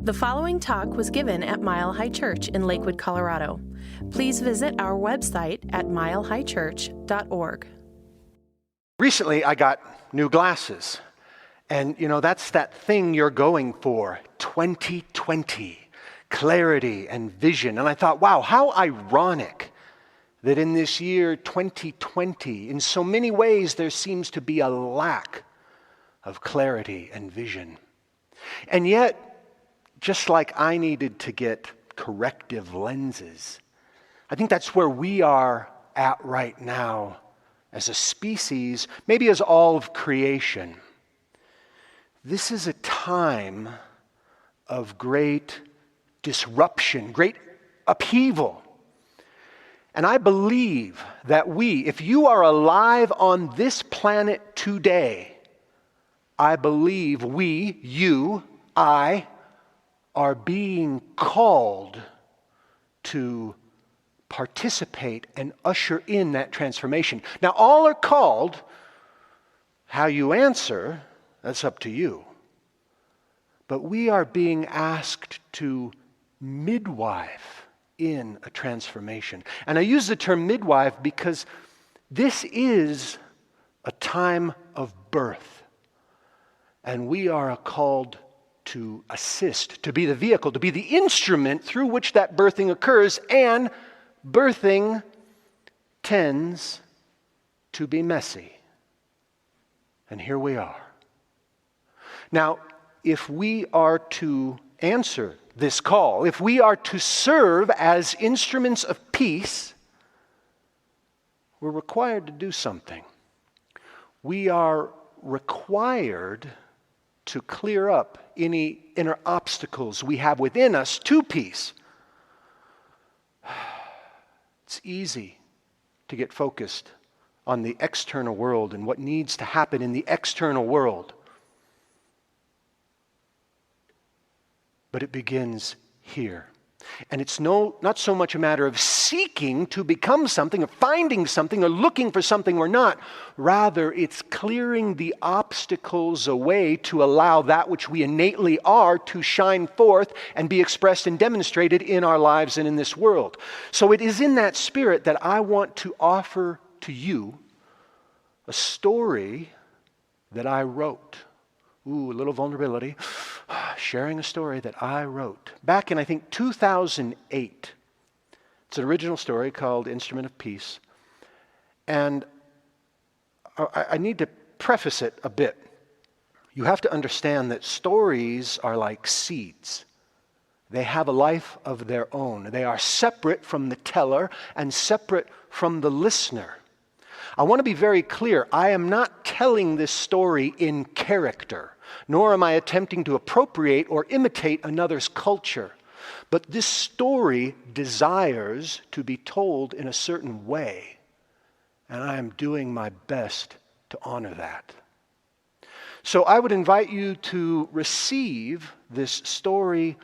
The following talk was given at Mile High Church in Lakewood, Colorado. Please visit our website at milehighchurch.org. Recently, I got new glasses. And, that's that thing you're going for, 2020, clarity and vision. And I thought, wow, how ironic that in this year 2020, in so many ways, there seems to be a lack of clarity and vision. And yet, just like I needed to get corrective lenses, I think that's where we are at right now as a species, maybe as all of creation. This is a time of great disruption, great upheaval. And I believe that if you are alive on this planet today, I believe you, I, are being called to participate and usher in that transformation. Now, all are called. How you answer, that's up to you. But we are being asked to midwife in a transformation. And I use the term midwife because this is a time of birth. And we are called to assist, to be the vehicle, to be the instrument through which that birthing occurs, and birthing tends to be messy. And here we are. Now, if we are to answer this call, if we are to serve as instruments of peace, we're required to do something. We are required to clear up any inner obstacles we have within us to peace. It's easy to get focused on the external world and what needs to happen in the external world. But it begins here. And it's not so much a matter of seeking to become something, or finding something, or looking for something we're not. Rather, it's clearing the obstacles away to allow that which we innately are to shine forth and be expressed and demonstrated in our lives and in this world. So it is in that spirit that I want to offer to you a story that I wrote. Ooh, a little vulnerability. Sharing a story that I wrote back in, I think, 2008. It's an original story called Instrument of Peace. And I need to preface it a bit. You have to understand that stories are like seeds. They have a life of their own. They are separate from the teller and separate from the listener. I want to be very clear. I am not telling this story in character, nor am I attempting to appropriate or imitate another's culture. But this story desires to be told in a certain way, and I am doing my best to honor that. So I would invite you to receive this story,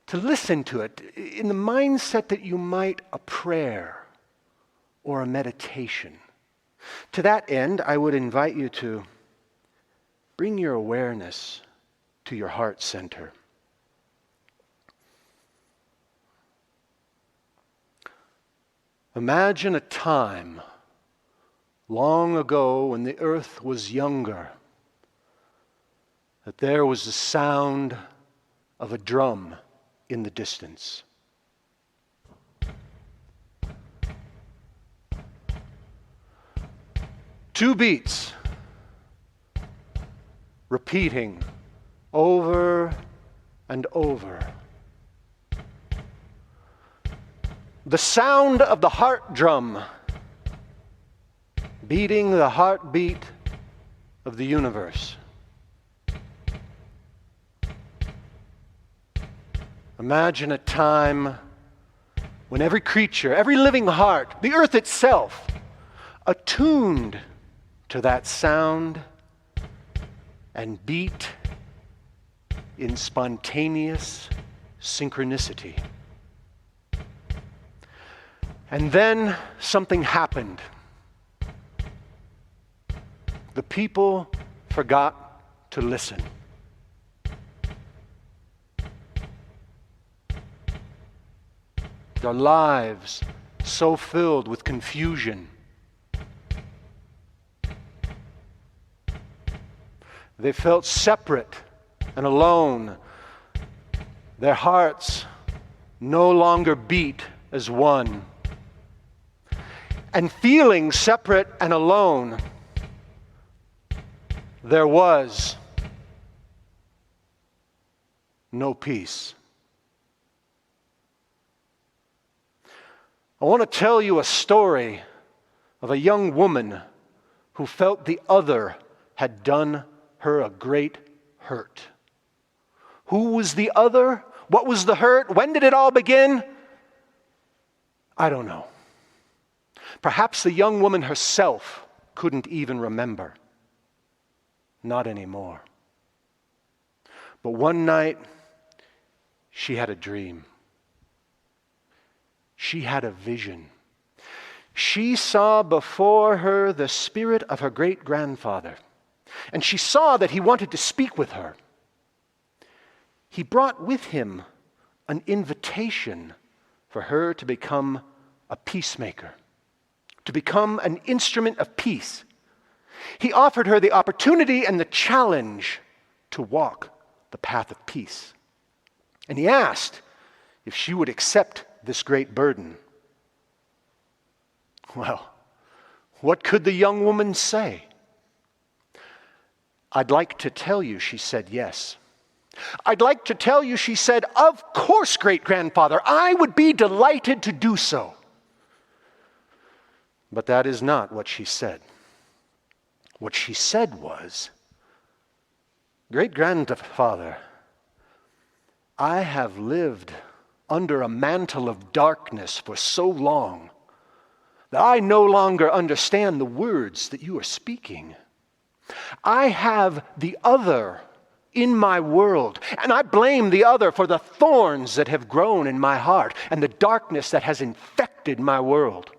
to listen to it in the mindset that you might a prayer or a meditation. To that end, I would invite you to bring your awareness to your heart center. Imagine a time long ago when the earth was younger, that there was the sound of a drum in the distance. Two beats, repeating over and over. The sound of the heart drum beating the heartbeat of the universe. Imagine a time when every creature, every living heart, the earth itself, attuned to that sound and beat in spontaneous synchronicity. And then something happened. The people forgot to listen. their lives so filled with confusion. They felt separate and alone. Their hearts no longer beat as one. And feeling separate and alone, there was no peace. I want to tell you a story of a young woman who felt the other had done her a great hurt. Who was the other? What was the hurt? When did it all begin? I don't know. Perhaps the young woman herself couldn't even remember. Not anymore. But one night, she had a dream. She had a vision. She saw before her the spirit of her great-grandfather, and she saw that he wanted to speak with her. He brought with him an invitation for her to become a peacemaker, to become an instrument of peace. He offered her the opportunity and the challenge to walk the path of peace. And he asked if she would accept this great burden. Well, what could the young woman say? I'd like to tell you, she said, yes. I'd like to tell you, she said, of course, great-grandfather, I would be delighted to do so. But that is not what she said. What she said was, great-grandfather, I have lived under a mantle of darkness for so long that I no longer understand the words that you are speaking. I have the other in my world, and I blame the other for the thorns that have grown in my heart and the darkness that has infected my world.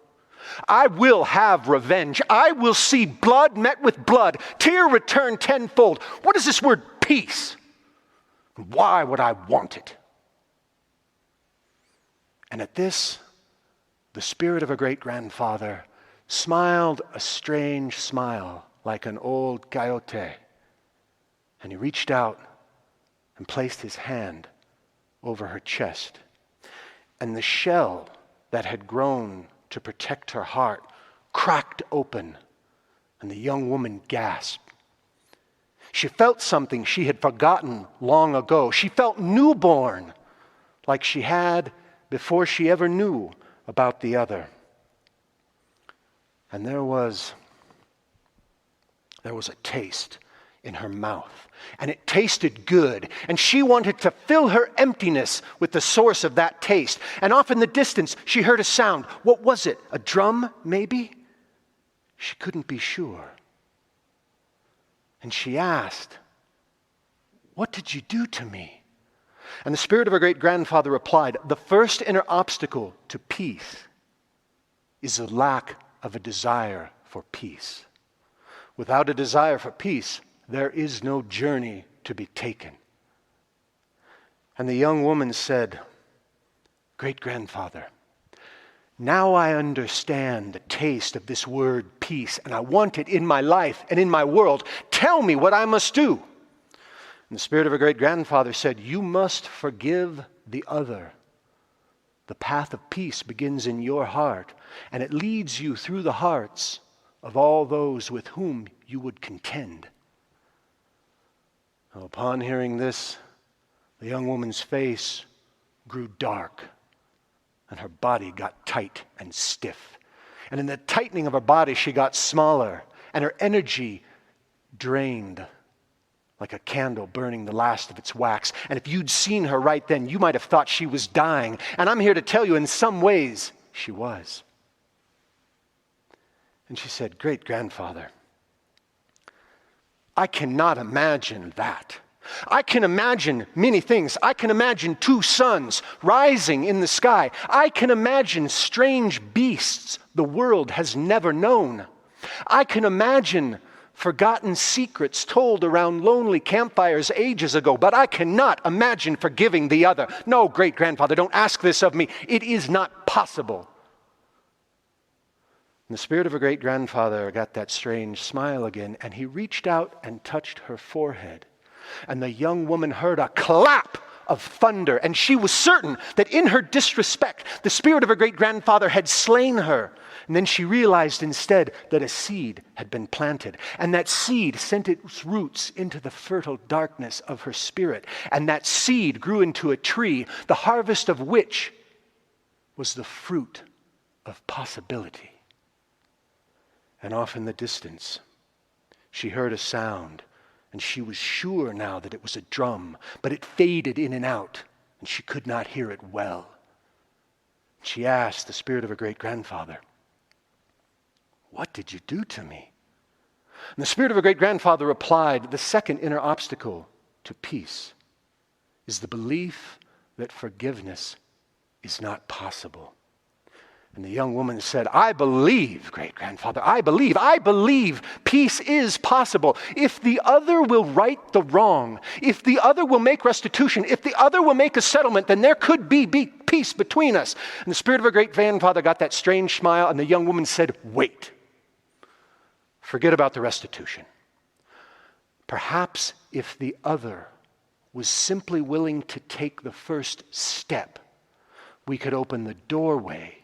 I will have revenge. I will see blood met with blood, tear return tenfold. What is this word peace? Why would I want it? And at this, the spirit of a great-grandfather smiled a strange smile like an old coyote. And he reached out and placed his hand over her chest. And the shell that had grown to protect her heart cracked open, and the young woman gasped. She felt something she had forgotten long ago. She felt newborn, like she had before she ever knew about the other. And there was a taste in her mouth, and it tasted good, and she wanted to fill her emptiness with the source of that taste. And off in the distance, she heard a sound. What was it? A drum, maybe? She couldn't be sure. And she asked, what did you do to me? And the spirit of her great-grandfather replied, the first inner obstacle to peace is the lack of a desire for peace. Without a desire for peace, there is no journey to be taken. And the young woman said, great-grandfather, now I understand the taste of this word peace, and I want it in my life and in my world. Tell me what I must do. And the spirit of her great-grandfather said, you must forgive the other. The path of peace begins in your heart, and it leads you through the hearts of all those with whom you would contend. Now, upon hearing this, the young woman's face grew dark, and her body got tight and stiff. And in the tightening of her body, she got smaller, and her energy drained like a candle burning the last of its wax. And if you'd seen her right then, you might have thought she was dying. And I'm here to tell you, in some ways, she was. And she said, great-grandfather, I cannot imagine that. I can imagine many things. I can imagine two suns rising in the sky. I can imagine strange beasts the world has never known. I can imagine forgotten secrets told around lonely campfires ages ago, but I cannot imagine forgiving the other. No, great-grandfather, don't ask this of me. It is not possible. And the spirit of her great-grandfather got that strange smile again, and he reached out and touched her forehead. And the young woman heard a clap of thunder, and she was certain that in her disrespect, the spirit of her great-grandfather had slain her. And then she realized instead that a seed had been planted, and that seed sent its roots into the fertile darkness of her spirit. And that seed grew into a tree, the harvest of which was the fruit of possibility. And off in the distance, she heard a sound, and she was sure now that it was a drum, but it faded in and out, and she could not hear it well. She asked the spirit of her great-grandfather, "What did you do to me?" And the spirit of her great-grandfather replied, "The second inner obstacle to peace is the belief that forgiveness is not possible." And the young woman said, "I believe, great-grandfather, I believe peace is possible. If the other will right the wrong, if the other will make restitution, if the other will make a settlement, then there could be peace between us." And the spirit of her great-grandfather got that strange smile, and the young woman said, "Wait. Forget about the restitution. Perhaps if the other was simply willing to take the first step, we could open the doorway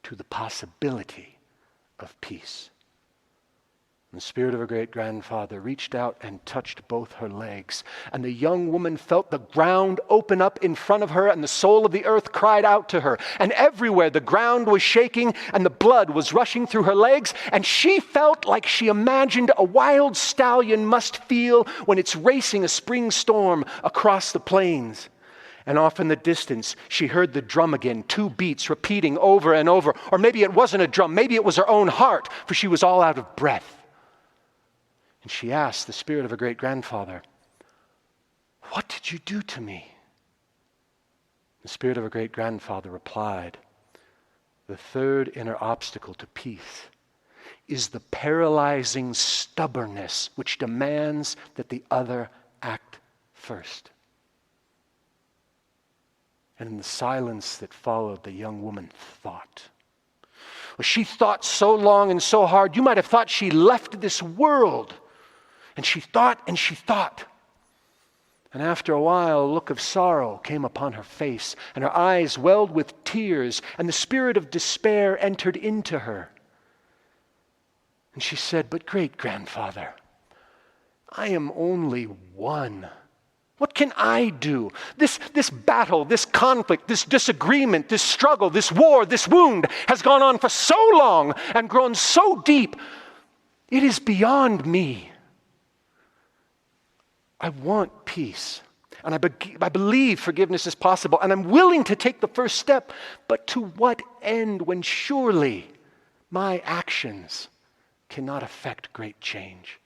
to the possibility of peace." And the spirit of her great-grandfather reached out and touched both her legs. And the young woman felt the ground open up in front of her, and the soul of the earth cried out to her. And everywhere the ground was shaking, and the blood was rushing through her legs. And she felt like she imagined a wild stallion must feel when it's racing a spring storm across the plains. And off in the distance, she heard the drum again, 2 beats repeating over and over. Or maybe it wasn't a drum, maybe it was her own heart, for she was all out of breath. And she asked the spirit of her great-grandfather, "What did you do to me?" The spirit of her great-grandfather replied, "The third inner obstacle to peace is the paralyzing stubbornness which demands that the other act first." And in the silence that followed, the young woman thought. Well, she thought so long and so hard, you might have thought she left this world. And she thought and she thought. And after a while, a look of sorrow came upon her face, and her eyes welled with tears, and the spirit of despair entered into her. And she said, "But great-grandfather, I am only one. What can I do? This battle, this conflict, this disagreement, this struggle, this war, this wound has gone on for so long and grown so deep. It is beyond me. I want peace, and I believe forgiveness is possible, and I'm willing to take the first step, but to what end when surely my actions cannot affect great change?"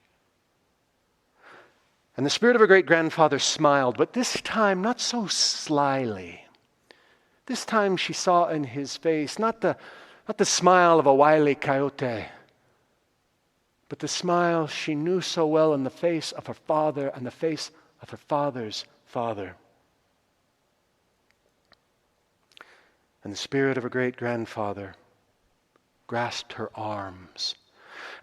And the spirit of her great-grandfather smiled, but this time not so slyly. This time she saw in his face not the smile of a wily coyote, but the smile she knew so well in the face of her father and the face of her father's father. And the spirit of her great-grandfather grasped her arms,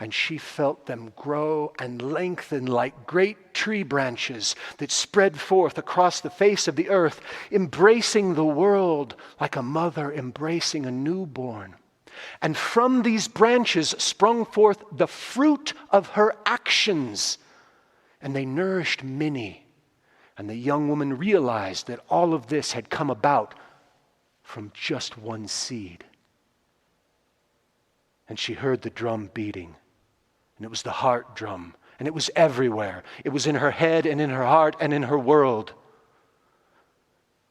and she felt them grow and lengthen like great tree branches that spread forth across the face of the earth, embracing the world like a mother embracing a newborn. And from these branches sprung forth the fruit of her actions, and they nourished many. And the young woman realized that all of this had come about from just one seed. And she heard the drum beating. And it was the heart drum. And it was everywhere. It was in her head and in her heart and in her world.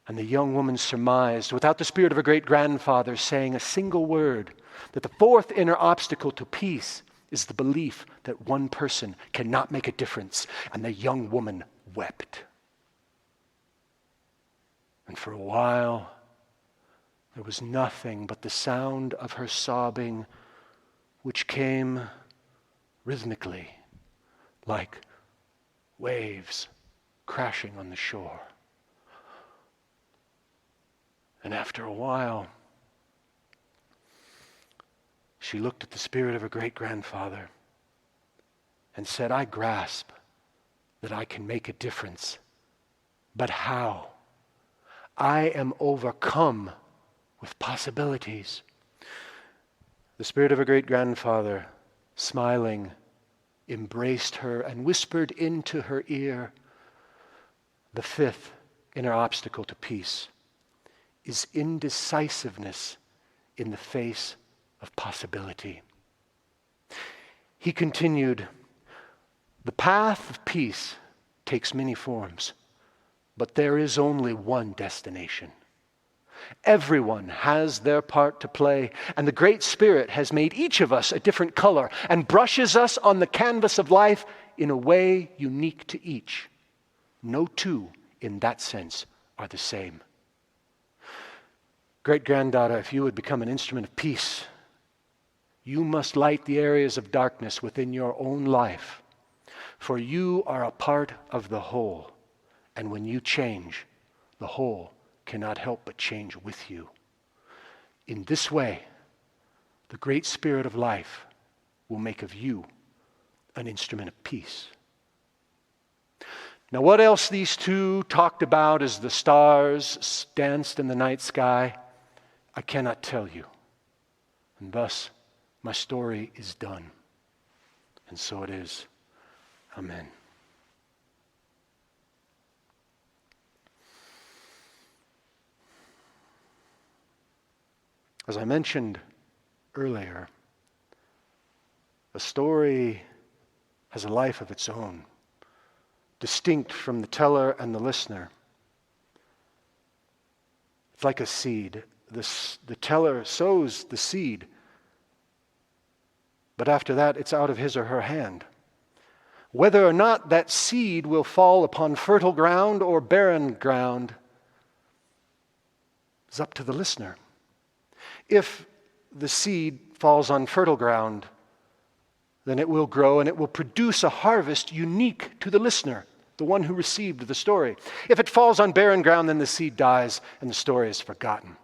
And the young woman surmised, without the spirit of her great-grandfather saying a single word, that the fourth inner obstacle to peace is the belief that one person cannot make a difference. And the young woman wept. And for a while, there was nothing but the sound of her sobbing, which came rhythmically, like waves crashing on the shore. And after a while, she looked at the spirit of her great-grandfather and said, I grasp that I can make a difference, but how? I am overcome with possibilities. The spirit of her great-grandfather, smiling, embraced her and whispered into her ear, the fifth inner obstacle to peace is indecisiveness in the face of possibility. He continued, the path of peace takes many forms, but there is only one destination. Everyone has their part to play, and the Great Spirit has made each of us a different color and brushes us on the canvas of life in a way unique to each. No two, in that sense, are the same. Great-granddaughter, if you would become an instrument of peace, you must light the areas of darkness within your own life, for you are a part of the whole, and when you change, the whole cannot help but change with you. In this way, the Great Spirit of life will make of you an instrument of peace. Now, what else these two talked about as the stars danced in the night sky, I cannot tell you. And thus, my story is done. And so it is. Amen. As I mentioned earlier, a story has a life of its own, distinct from the teller and the listener. It's like a seed. The teller sows the seed, but after that it's out of his or her hand. Whether or not that seed will fall upon fertile ground or barren ground is up to the listener. If the seed falls on fertile ground, then it will grow and it will produce a harvest unique to the listener, the one who received the story. If it falls on barren ground, then the seed dies and the story is forgotten.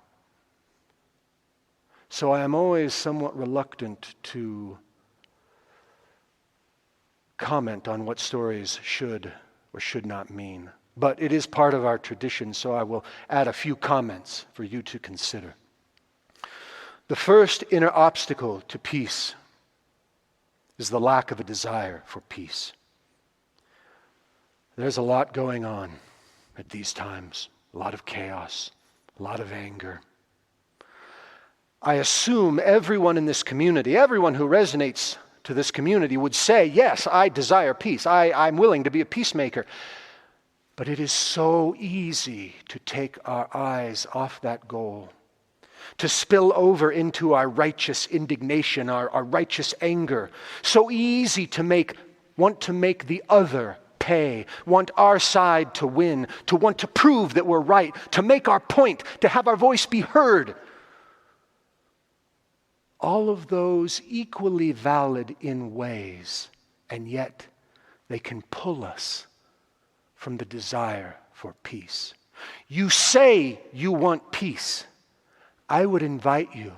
So I am always somewhat reluctant to comment on what stories should or should not mean. But it is part of our tradition, so I will add a few comments for you to consider. The first inner obstacle to peace is the lack of a desire for peace. There's a lot going on at these times, a lot of chaos, a lot of anger. I assume everyone in this community, everyone who resonates to this community would say, yes, I desire peace. I'm willing to be a peacemaker. But it is so easy to take our eyes off that goal, to spill over into our righteous indignation, our righteous anger. So easy to want to make the other pay, want our side to win, to want to prove that we're right, to make our point, to have our voice be heard. All of those equally valid in ways, and yet they can pull us from the desire for peace. You say you want peace. I would invite you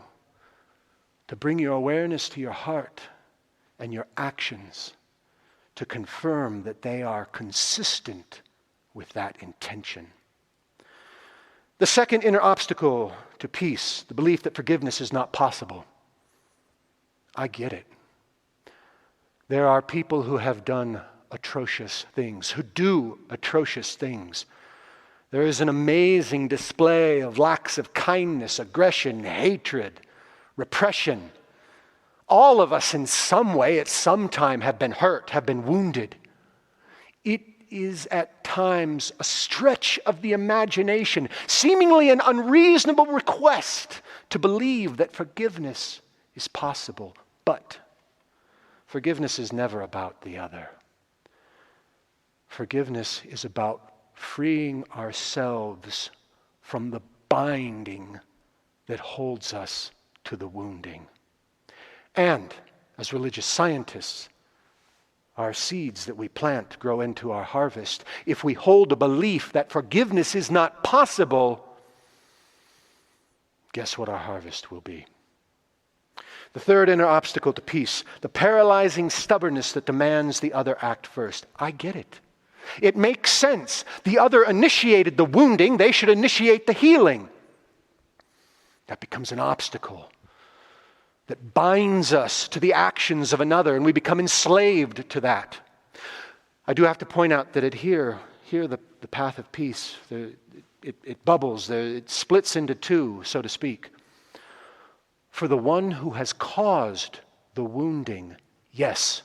to bring your awareness to your heart and your actions to confirm that they are consistent with that intention. The second inner obstacle to peace, the belief that forgiveness is not possible. I get it. There are people who have done atrocious things, who do atrocious things. There is an amazing display of lacks of kindness, aggression, hatred, repression. All of us in some way, at some time, have been hurt, have been wounded. It is at times a stretch of the imagination, seemingly an unreasonable request to believe that forgiveness is possible. But forgiveness is never about the other. Forgiveness is about freeing ourselves from the binding that holds us to the wounding. And as religious scientists, our seeds that we plant grow into our harvest. If we hold a belief that forgiveness is not possible, guess what our harvest will be? The third inner obstacle to peace, the paralyzing stubbornness that demands the other act first. I get it. It makes sense. The other initiated the wounding, they should initiate the healing. That becomes an obstacle that binds us to the actions of another, and we become enslaved to that. I do have to point out that here the path of peace, it bubbles, it splits into two, so to speak. For the one who has caused the wounding, yes,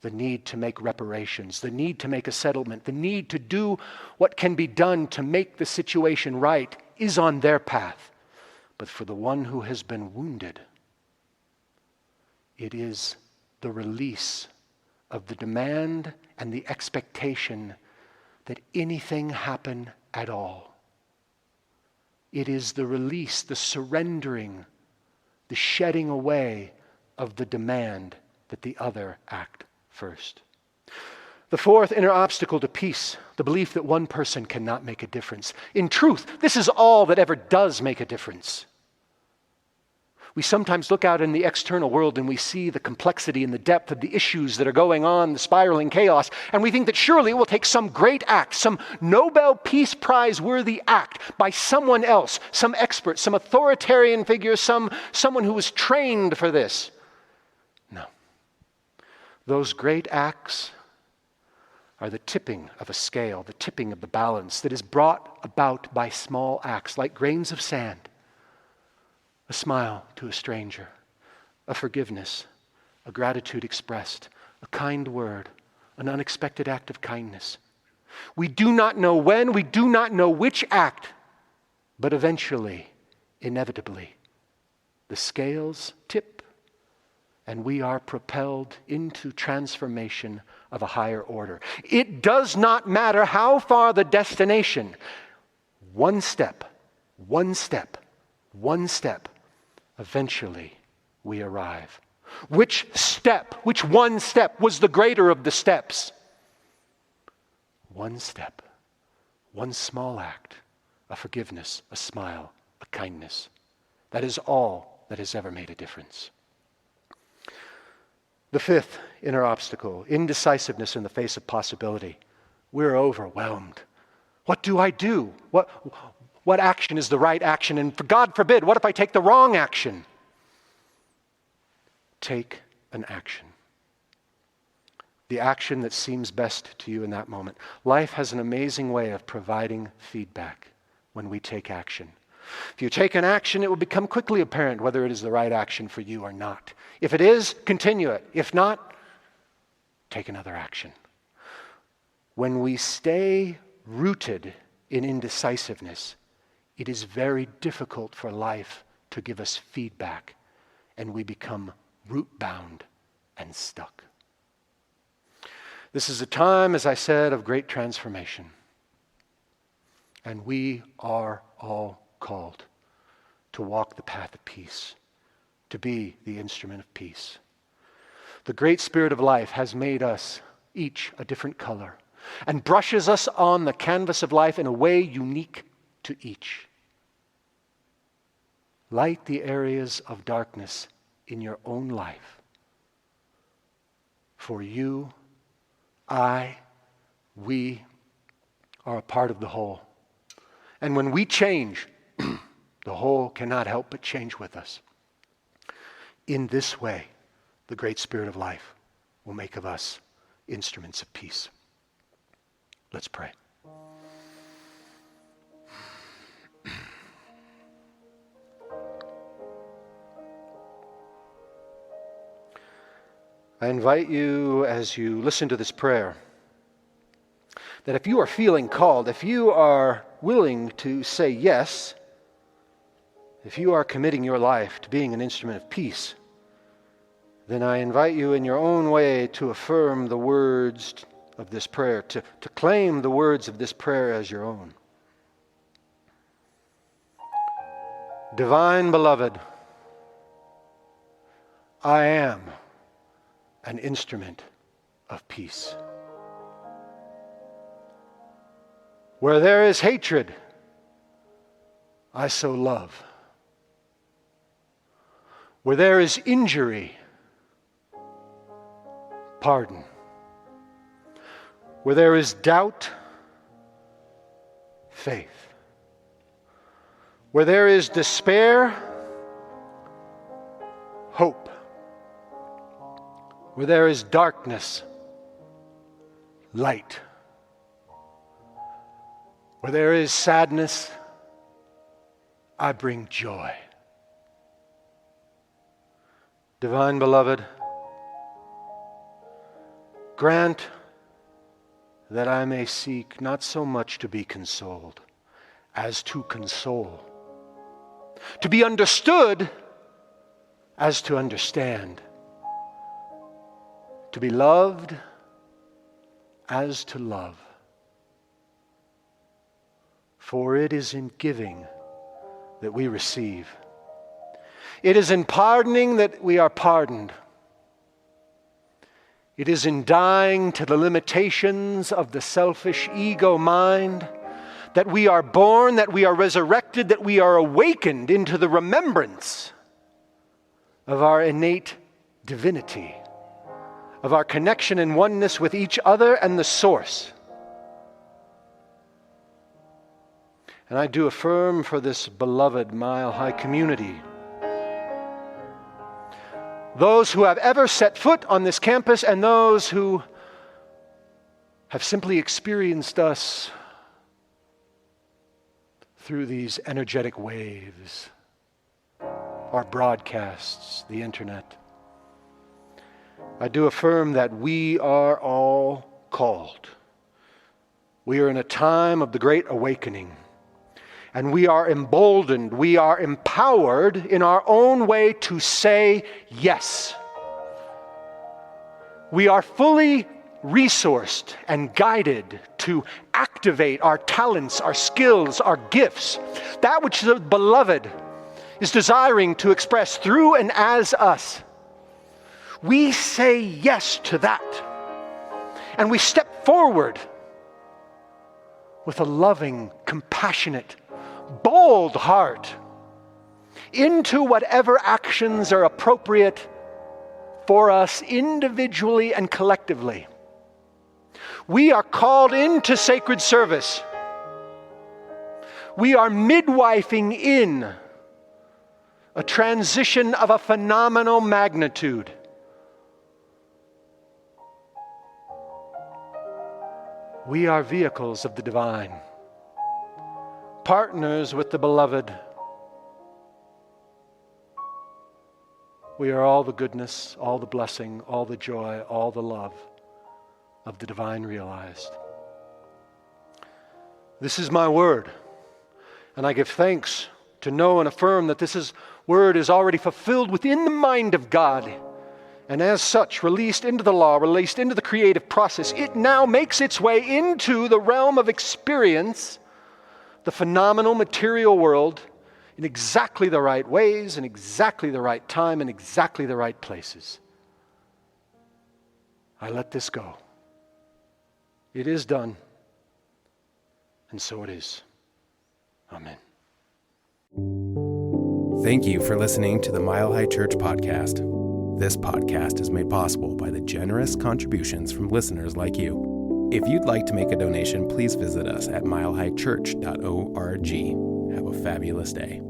the need to make reparations, the need to make a settlement, the need to do what can be done to make the situation right is on their path. But for the one who has been wounded, it is the release of the demand and the expectation that anything happen at all. It is the release, the surrendering, the shedding away of the demand that the other act first. The fourth inner obstacle to peace, the belief that one person cannot make a difference. In truth, this is all that ever does make a difference. We sometimes look out in the external world and we see the complexity and the depth of the issues that are going on, the spiraling chaos, and we think that surely it will take some great act, some Nobel Peace Prize worthy act by someone else, some expert, some authoritarian figure, someone who was trained for this. No. Those great acts are the tipping of a scale, the tipping of the balance that is brought about by small acts like grains of sand. A smile to a stranger, a forgiveness, a gratitude expressed, a kind word, an unexpected act of kindness. We do not know when, we do not know which act, but eventually, inevitably, the scales tip and we are propelled into transformation of a higher order. It does not matter how far the destination. One step, one step, one step. Eventually, we arrive. Which one step was the greater of the steps? One step, one small act, a forgiveness, a smile, a kindness. That is all that has ever made a difference. The fifth inner obstacle, indecisiveness in the face of possibility. We're overwhelmed. What do I do? What action is the right action? And for God forbid, what if I take the wrong action? Take an action. The action that seems best to you in that moment. Life has an amazing way of providing feedback when we take action. If you take an action, it will become quickly apparent whether it is the right action for you or not. If it is, continue it. If not, take another action. When we stay rooted in indecisiveness, it is very difficult for life to give us feedback, and we become root-bound and stuck. This is a time, as I said, of great transformation. And we are all called to walk the path of peace, to be the instrument of peace. The great Spirit of life has made us each a different color and brushes us on the canvas of life in a way unique to each. Light the areas of darkness in your own life. For you, we are a part of the whole. And when we change, the whole cannot help but change with us. In this way, the great Spirit of life will make of us instruments of peace. Let's pray. I invite you, as you listen to this prayer, that if you are feeling called, if you are willing to say yes, if you are committing your life to being an instrument of peace, then I invite you in your own way to affirm the words of this prayer, to claim the words of this prayer as your own. Divine Beloved, I am an instrument of peace. Where there is hatred, I sow love. Where there is injury, pardon. Where there is doubt, faith. Where there is despair, hope. Where there is darkness, light. Where there is sadness, I bring joy. Divine Beloved, grant that I may seek not so much to be consoled as to console, to be understood as to understand, to be loved as to love. For it is in giving that we receive. It is in pardoning that we are pardoned. It is in dying to the limitations of the selfish ego mind that we are born, that we are resurrected, that we are awakened into the remembrance of our innate divinity, of our connection and oneness with each other and the source. And I do affirm for this beloved Mile High community, those who have ever set foot on this campus and those who have simply experienced us through these energetic waves, our broadcasts, the internet. I do affirm that we are all called. We are in a time of the Great Awakening. And we are emboldened, we are empowered in our own way to say yes. We are fully resourced and guided to activate our talents, our skills, our gifts, that which the Beloved is desiring to express through and as us. We say yes to that. And we step forward with a loving, compassionate, bold heart into whatever actions are appropriate for us individually and collectively. We are called into sacred service. We are midwifing in a transition of a phenomenal magnitude. We are vehicles of the divine, partners with the Beloved. We are all the goodness, all the blessing, all the joy, all the love of the divine realized. This is my word, and I give thanks to know and affirm that word is already fulfilled within the mind of God, and as such, released into the law, released into the creative process. It now makes its way into the realm of experience, the phenomenal material world, in exactly the right ways, in exactly the right time, in exactly the right places. I let this go. It is done, and so it is. Amen. Thank you for listening to the Mile High Church podcast. This podcast is made possible by the generous contributions from listeners like you. If you'd like to make a donation, please visit us at milehighchurch.org. Have a fabulous day.